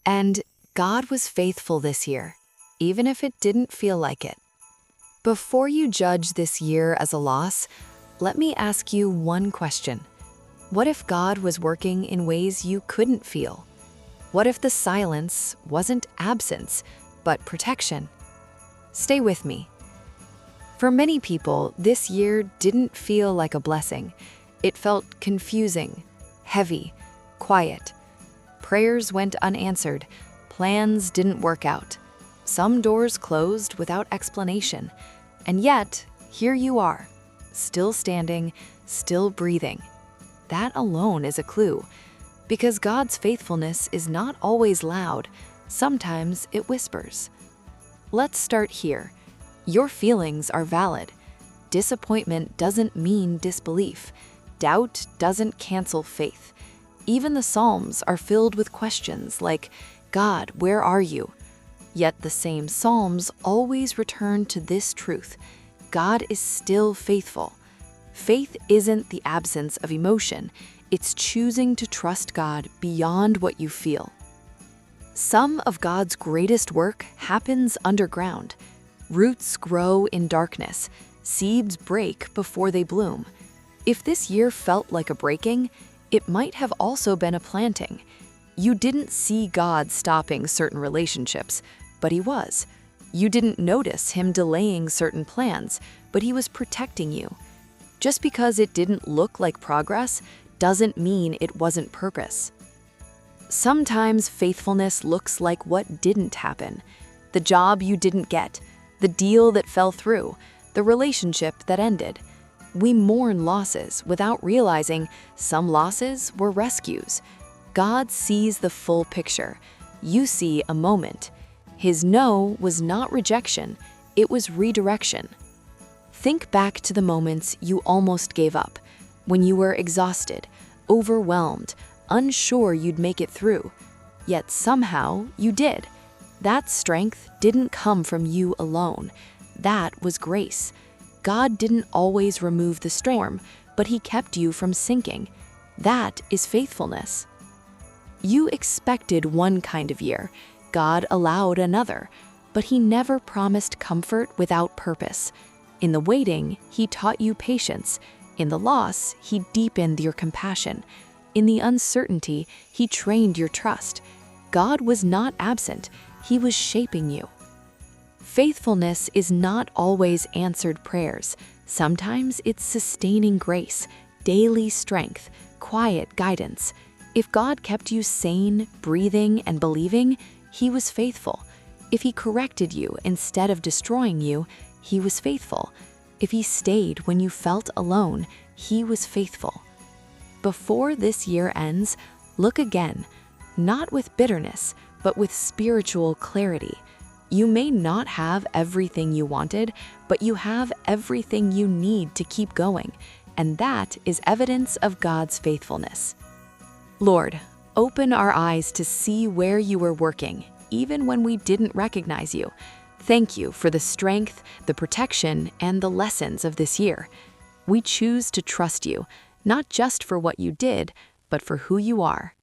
And God was faithful this year, even if it didn't feel like it. Before you judge this year as a loss, let me ask you one question. What if God was working in ways you couldn't feel? What if the silence wasn't absence, but protection? Stay with me. For many people, this year didn't feel like a blessing. It felt confusing, heavy, quiet. Prayers went unanswered. Plans didn't work out. Some doors closed without explanation. And yet, here you are, still standing, still breathing. That alone is a clue, because God's faithfulness is not always loud. Sometimes it whispers. Let's start here. Your feelings are valid. Disappointment doesn't mean disbelief. Doubt doesn't cancel faith. Even the Psalms are filled with questions like, God, where are you? Yet the same Psalms always return to this truth: God is still faithful. Faith isn't the absence of emotion, it's choosing to trust God beyond what you feel. Some of God's greatest work happens underground. Roots grow in darkness, seeds break before they bloom. If this year felt like a breaking, it might have also been a planting. You didn't see God stopping certain relationships, but He was. You didn't notice Him delaying certain plans, but He was protecting you. Just because it didn't look like progress doesn't mean it wasn't purpose. Sometimes faithfulness looks like what didn't happen: the job you didn't get, the deal that fell through, the relationship that ended. We mourn losses without realizing some losses were rescues. God sees the full picture. You see a moment. His no was not rejection, it was redirection. Think back to the moments you almost gave up, when you were exhausted, overwhelmed, unsure you'd make it through. Yet somehow you did. That strength didn't come from you alone. That was grace. God didn't always remove the storm, but He kept you from sinking. That is faithfulness. You expected one kind of year. God allowed another, but He never promised comfort without purpose. In the waiting, He taught you patience. In the loss, He deepened your compassion. In the uncertainty, He trained your trust. God was not absent, He was shaping you. Faithfulness is not always answered prayers. Sometimes it's sustaining grace, daily strength, quiet guidance. If God kept you sane, breathing, and believing, He was faithful. If He corrected you instead of destroying you, He was faithful. If He stayed when you felt alone, He was faithful. Before this year ends, look again, not with bitterness, but with spiritual clarity. You may not have everything you wanted, but you have everything you need to keep going, and that is evidence of God's faithfulness. Lord, open our eyes to see where You were working, even when we didn't recognize You. Thank You for the strength, the protection, and the lessons of this year. We choose to trust You, not just for what You did, but for who You are.